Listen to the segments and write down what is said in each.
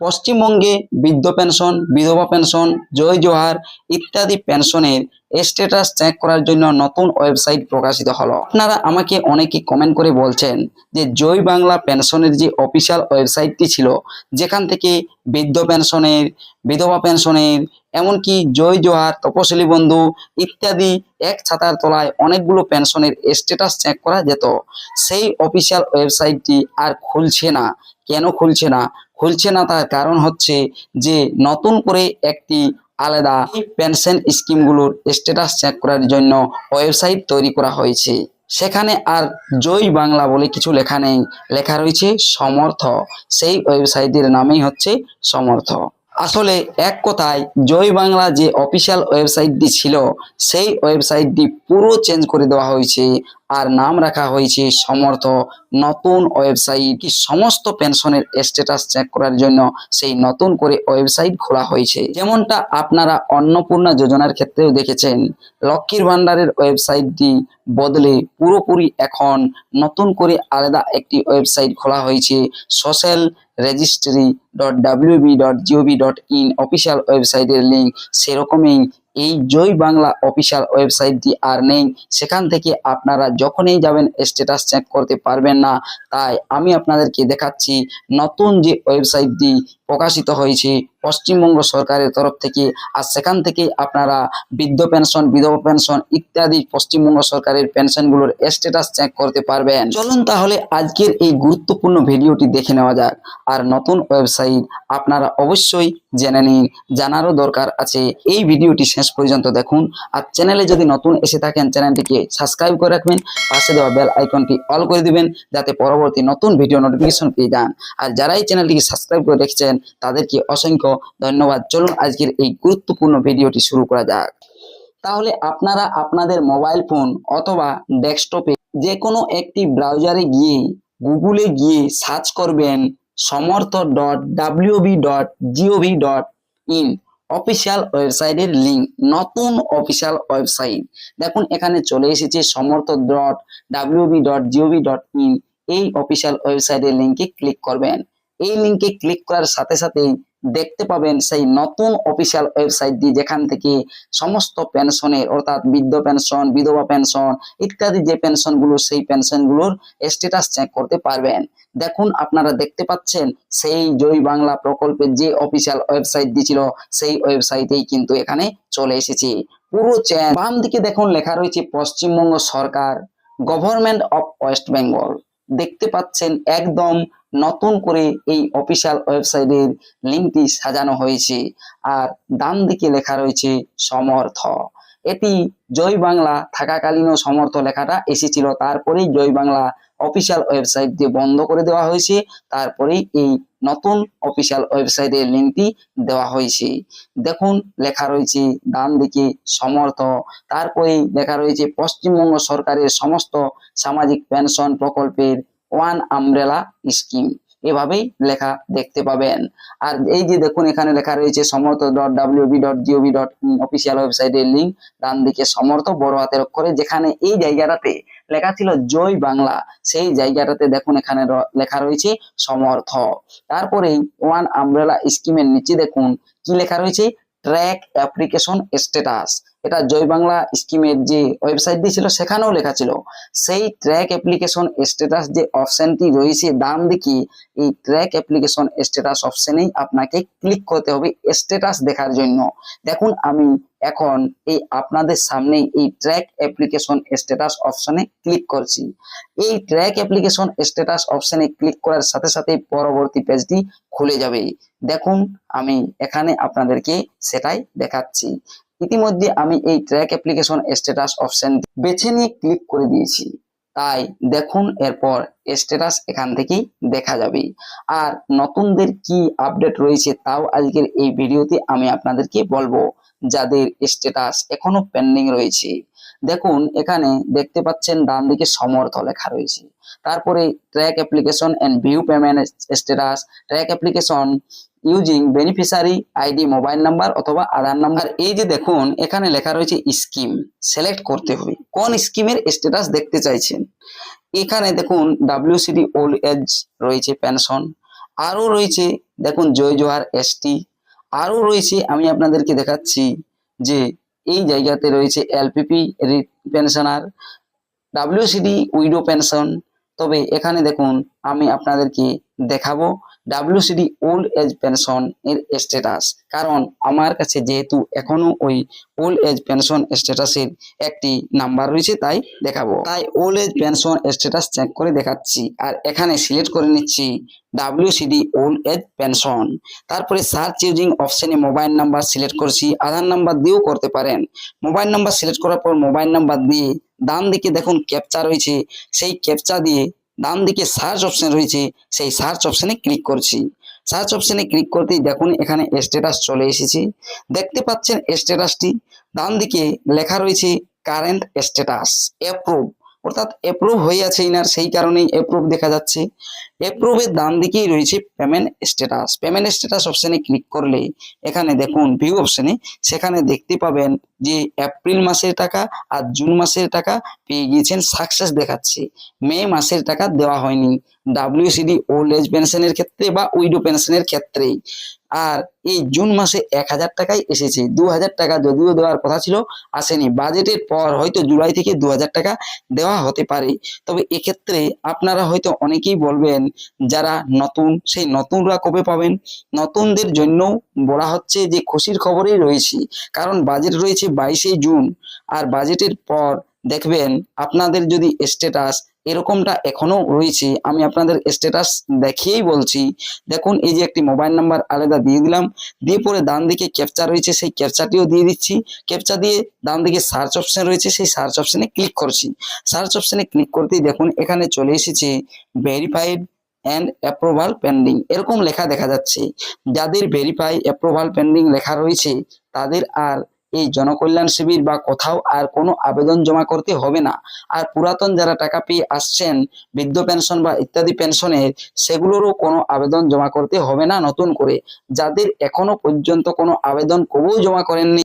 পশ্চিমবঙ্গে বৃদ্ধ পেনশন, বিধবা পেনশন, জয় জোহার ইত্যাদি পেনশনের স্ট্যাটাস চেক করার জন্য নতুন ওয়েবসাইট প্রকাশিত হলো। আপনারা আমাকে অনেকে কমেন্ট করে বলছেন যে জয় বাংলা পেনশনের যে অফিসিয়াল ওয়েবসাইটটি ছিল, যেখান থেকে বৃদ্ধ পেনশনের, বিধবা পেনশনের, এমনকি জয় জোহার, তপশিলি বন্ধু ইত্যাদি এক ছাতার তলায় অনেকগুলো পেনশনের স্ট্যাটাস চেক করা যেত, সেই অফিসিয়াল ওয়েবসাইটটি আর খুলছে না। কেন খুলছে না তার কারণ হচ্ছে যে নতুন করে একটি আলাদা পেনশন স্কিমগুলোর স্ট্যাটাস চেক করার জন্য ওয়েবসাইট তৈরি করা হয়েছে। সেখানে আর জয় বাংলা বলে কিছু লেখা নেই, লেখা রয়েছে সমর্থ। সেই ওয়েবসাইটের নামেই হচ্ছে সমর্থ। আসলে এক কথায় জয় বাংলা যে অফিসিয়াল ওয়েবসাইটটি ছিল, সেই ওয়েবসাইটটি পুরো চেঞ্জ করে দেওয়া হয়েছে আর নাম রাখা হয়েছে সমর্থ। নতুন ওয়েবসাইট, সমস্ত পেনশনের স্ট্যাটাস চেক করার জন্য সেই নতুন করে ওয়েবসাইট খোলা হয়েছে। যেমনটা আপনারা অন্নপূর্ণা যোজনার ক্ষেত্রেও দেখেছেন, লক্ষ্মীর ভান্ডারের ওয়েবসাইটটি বদলে পুরোপুরি এখন নতুন করে আলাদা একটি ওয়েবসাইট খোলা হয়েছে, সোশ্যাল registry.wb.gov.in অফিসিয়াল ওয়েবসাইটের লিঙ্ক। সেরকমই এই জয় বাংলা অফিসিয়াল ওয়েবসাইটটি আর নেই, সেখান থেকে আপনারা যখনই যাবেন স্ট্যাটাস চেক করতে পারবেন না। তাই আমি আপনাদেরকে দেখাচ্ছি নতুন যে ওয়েবসাইটটি প্রকাশিত হয়েছে পশ্চিমবঙ্গ সরকারের তরফ থেকে, আর সেখান থেকে আপনারা বৃদ্ধ পেনশন, বিধবা পেনশন ইত্যাদি পশ্চিমবঙ্গ সরকারের পেনশনগুলোর স্ট্যাটাস চেক করতে পারবেন। চলুন তাহলে আজকের এই গুরুত্বপূর্ণ ভিডিওটি দেখে নেওয়া যাক। আর নতুন ওয়েবসাইট আপনারা অবশ্যই জেনে নিন, জানারও দরকার আছে। এই ভিডিওটি শেষ পর্যন্ত দেখুন। আর চ্যানেলে যদি নতুন এসে থাকেন, চ্যানেলটিকে সাবস্ক্রাইব করে রাখবেন, পাশে দেওয়া বেল আইকনটি অল করে দিবেন, যাতে পরবর্তী নতুন ভিডিও নোটিফিকেশন পেয়ে যান। আর যারা এই চ্যানেলটিকে সাবস্ক্রাইব করে রেখেছেন তাদেরকে অসংখ্য ধন্যবাদ। চলুন আজকের এই গুরুত্বপূর্ণ ভিডিওটি শুরু করা যাক। তাহলে আপনারা আপনাদের মোবাইল ফোন অথবা ডেস্কটপে যে কোনো একটি ব্রাউজারে গিয়ে গুগলে গিয়ে সার্চ করবেন সমর্থ.wb.gov.in অফিসিয়াল ওয়েবসাইটের লিঙ্ক, নতুন অফিসিয়াল ওয়েবসাইট। দেখুন এখানে চলে এসেছে সমর্থ.wb.gov.in। এই অফিসিয়াল ওয়েবসাইটের লিঙ্কে ক্লিক করবেন। এই লিঙ্কে ক্লিক করার সাথে সাথেই দেখতে পাবেন সেই নতুন অফিসিয়াল ওয়েবসাইটটি, যেখান থেকে সমস্ত পেনশনের অর্থাৎ বৃদ্ধ পেনশন, বিধবা পেনশন ইত্যাদি যে পেনশনগুলো, সেই পেনশনগুলোর স্ট্যাটাস চেক করতে পারবেন। দেখুন আপনারা দেখতে পাচ্ছেন সেই জয় বাংলা প্রকল্পের যে অফিসিয়াল ওয়েবসাইটটি ছিল, সেই ওয়েবসাইটেই কিন্তু এখানে চলে এসেছে। পুরো চেঞ্জ। বাম দিকে দেখুন লেখা রয়েছে পশ্চিমবঙ্গ সরকার, গভর্নমেন্ট অফ ওয়েস্ট বেঙ্গল। দেখতে পাচ্ছেন একদম নতুন করে এই অফিসিয়াল ওয়েবসাইটের লিঙ্কটি সাজানো হয়েছে। আর ডান দিকে লেখা রয়েছে সমর্থ। এটি জয় বাংলা থাকাকালীনও সমর্থ লেখাটা এসেছিল, তারপরেই জয় বাংলা অফিসিয়াল ওয়েবসাইট দিয়ে বন্ধ করে দেওয়া হয়েছে, তারপরেই এই নতুন অফিসিয়াল ওয়েবসাইটের লিঙ্কটি দেওয়া হয়েছে। দেখুন লেখা রয়েছে ডান দিকে সমর্থ, তারপরেই লেখা রয়েছে পশ্চিমবঙ্গ সরকারের সমস্ত সামাজিক পেনশন প্রকল্পের ওয়ান আমব্রেলা স্কিম, এভাবেই লেখা দেখতে পাবেন। আর এই যে দেখুন এখানে লেখা রয়েছে সমর্থ.wb.gov.in অফিসিয়াল ওয়েবসাইটের লিঙ্ক, ডান দিকে সমর্থ বড় হাতের অক্ষরে, যেখানে এই জায়গাটাতে লেখা ছিল জয় বাংলা, সেই জায়গাটাতে দেখুন এখানে লেখা রয়েছে সমর্থ। তারপরেই ওয়ান আমব্রেলা স্কিমের নিচে দেখুন কি লেখা রয়েছে, ট্র্যাক অ্যাপ্লিকেশন স্ট্যাটাস। এটা জয় বাংলা স্কিমের যে ওয়েবসাইটটি ছিল সেখানেও লেখা ছিল। সেই ট্র্যাক অ্যাপ্লিকেশন স্ট্যাটাস যে অপশনটি রয়েছে ডান দিকে, এই ট্র্যাক অ্যাপ্লিকেশন স্ট্যাটাস অপশনেই আপনাকে ক্লিক করতে হবে স্ট্যাটাস দেখার জন্য। দেখুন আমি এখন এই আপনাদের সামনে এই ট্র্যাক অ্যাপ্লিকেশন স্ট্যাটাস অপশনে ক্লিক করছি। এই ট্র্যাক অ্যাপ্লিকেশন স্ট্যাটাস অপশনে ক্লিক করার সাথে সাথে পরবর্তী পেজটি খুলে যাবে। দেখুন আমি এখানে আপনাদেরকে সেটাই দেখাচ্ছি। ইতিমধ্যে আমি এই ট্র্যাক অ্যাপ্লিকেশন স্ট্যাটাস অপশন বেছে নিয়ে ক্লিক করে দিয়েছি, তাই দেখুন এরপর স্ট্যাটাস এখান থেকেই দেখা যাবে। আর নতুনদের কি আপডেট রয়েছে তাও আজকের এই ভিডিওতে আমি আপনাদেরকে বলবো, যাদের স্ট্যাটাস এখনো পেন্ডিং রয়েছে। দেখুন এখানে দেখতে পাচ্ছেন ডান দিকে সমর্থ লেখা রয়েছে, তারপরে track application and view payment status, track application using beneficiary ID, mobile number অথবা আধার নাম্বার। এই যে দেখুন এখানে লেখা রয়েছে স্কিম, সিলেক্ট করতে হবে কোন স্কিমের স্ট্যাটাস দেখতে চাইছেন। এখানে দেখুন WCD ওল্ড এজ রয়েছে পেনশন, আরও রয়েছে দেখুন জয় জোহার এসটি, আরও রয়েছে আমি আপনাদেরকে দেখাচ্ছি যে এই জায়গাতে রয়েছে LPP pensioner, WCD widow pension. তবে এখানে দেখুন আমি আপনাদেরকে দেখাবো ডাব্লিউসিডি ওল্ড এজ পেনশন এর স্ট্যাটাস, কারণ আমার কাছে যেহেতু এখনো ওই ওল্ড এজ পেনশন স্ট্যাটাসের একটি নাম্বার রয়েছে তাই দেখাবো, তাই old age pension status check করে দেখাচ্ছি। আর এখানে সিলেক্ট করে নিচ্ছি ডাব্লিউসিডি ওল্ড এজ পেনশন। তারপরে সার্চ ইউজিং অপশনে মোবাইল নাম্বার সিলেক্ট করছি, আধার নাম্বার দিয়েও করতে পারেন। মোবাইল নাম্বার সিলেক্ট করার পর মোবাইল নাম্বার দিয়ে ডান দিকে দেখুন ক্যাপচা রয়েছে, সেই ক্যাপচা দিয়ে ডান দিকে সার্চ অপশন রয়েছে, সেই সার্চ অপশনে ক্লিক করছি। সার্চ অপশনে ক্লিক করতেই দেখুন এখানে স্ট্যাটাস চলে এসেছে, দেখতে পাচ্ছেন স্ট্যাটাসটি ডান দিকে লেখা রয়েছে কারেন্ট স্ট্যাটাস অ্যাপ্রুভ, অর্থাৎ অ্যাপ্রুভ হয়ে আছে ইনার, সেই কারণেই অ্যাপ্রুভ দেখা যাচ্ছে। অ্যাপ্রুভের ডান দিকেই রয়েছে পেমেন্ট স্ট্যাটাস, পেমেন্ট স্ট্যাটাস অপশনে ক্লিক করলে এখানে দেখুন ভিউ অপশনে, সেখানে দেখতে পাবেন যে এপ্রিল মাসের টাকা আর জুন মাসের টাকা পেয়ে গিয়েছেন, সাকসেস দেখাচ্ছে। মে মাসের টাকা দেওয়া হয়নি ডাব্লিউসিডি ওল্ড এজ পেনশনের ক্ষেত্রে বা উইডো পেনশনের ক্ষেত্রেই। আর এই জুন মাসে 1000 টাকাই এসেছে, 2000 টাকা যদিও দেওয়ার কথা ছিল আসেনি, বাজেটের পর হয়তো জুলাই থেকে 2000 টাকা দেওয়া হতে পারে। তবে এক্ষেত্রে আপনারা হয়তো অনেকেই বলবেন যারা নতুন, সেই নতুনরা কবে পাবেন? নতুনদের জন্য বলা হচ্ছে যে খুশির খবরেই রয়েছে, কারণ বাজেট রয়েছে 22শে জুন, আর বাজেটের পর দেখবেন আপনাদের যদি স্ট্যাটাস এরকমটা এখনো রয়েছে, আমি আপনাদের স্ট্যাটাস দেখিয়েই বলছি। দেখুন এই যে একটি মোবাইল নাম্বার আলাদা দিয়ে দিলাম, দিয়ে পরে ডান দিকে ক্যাপচা রয়েছে, সেই ক্যাপচাটিও দিয়ে দিচ্ছি। ক্যাপচা দিয়ে ডান দিকে সার্চ অপশন রয়েছে, সেই সার্চ অপশনে ক্লিক করছি। সার্চ অপশনে ক্লিক করতেই দেখুন এখানে চলে এসেছে ভেরিফাইড অ্যান্ড অ্যাপ্রুভাল পেন্ডিং, এরকম লেখা দেখা যাচ্ছে। যাদের ভেরিফাই অ্যাপ্রুভাল পেন্ডিং লেখা রয়েছে তাদের আর এই জনকল্যাণ শিবির বা কোথাও আর কোনো আবেদন জমা করতে হবে না। আর পুরাতন যারা টাকা পেয়ে আসছেন বৃদ্ধ পেনশন বা ইত্যাদি পেনশনের, সেগুলোরও কোনো আবেদন জমা করতে হবে না নতুন করে। যাদের এখনো পর্যন্ত কোনো আবেদন কবেও জমা করেননি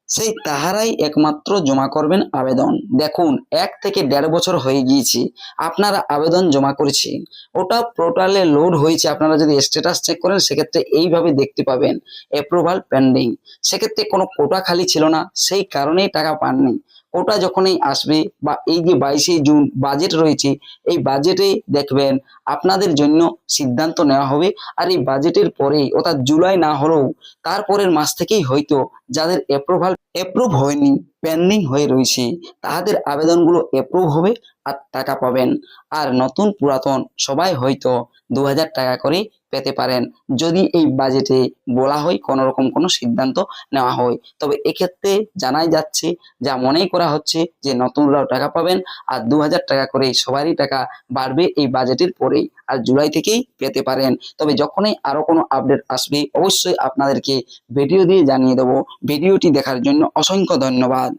সেই তাহারাই একমাত্র জমা করবেন আবেদন। দেখুন 1 থেকে 1.5 বছর হয়ে গিয়েছে আপনারা আবেদন জমা করেছেন, ওটা পোর্টালে লোড হয়েছে। আপনারা যদি স্ট্যাটাস চেক করেন সেক্ষেত্রে এইভাবে দেখতে পাবেন অ্যাপ্রুভাল পেন্ডিং। সেক্ষেত্রে কোনো কোটা খালি ছিল না, সেই কারণেই টাকা পাননি। কোটা যখনই আসবে বা এই যে 22শে জুন বাজেট রয়েছে, এই বাজেটে দেখবেন আপনাদের জন্য সিদ্ধান্ত নেওয়া হবে। আর এই বাজেটের পরেই, অর্থাৎ জুলাই না হলেও তারপরের মাস থেকেই হয়তো যাদের অ্যাপ্রুভ হয়নি, পেন্ডিং হয়ে রয়েছে, তাদের আবেদনগুলো অ্যাপ্রুভ হবে আর টাকা পাবেন। আর নতুন পুরাতন সবাই হয়তো 2000 টাকা করে পেতে পারেন, যদি এই বাজেটে বলা হয় কোনো রকম কোনো সিদ্ধান্ত নেওয়া হয়। তবে এক্ষেত্রে জানাই যাচ্ছে, যা মনেই করা হচ্ছে যে নতুনরাও টাকা পাবেন, আর 2000 টাকা করে সবারই টাকা বাড়বে এই বাজেটের পরেই, আর জুলাই থেকেই পেতে পারেন। তবে যখনই আরো কোনো আপডেট আসবে অবশ্যই আপনাদেরকে ভিডিও দিয়ে জানিয়ে দেবো। ভিডিওটি দেখার জন্য অসংখ্য ধন্যবাদ।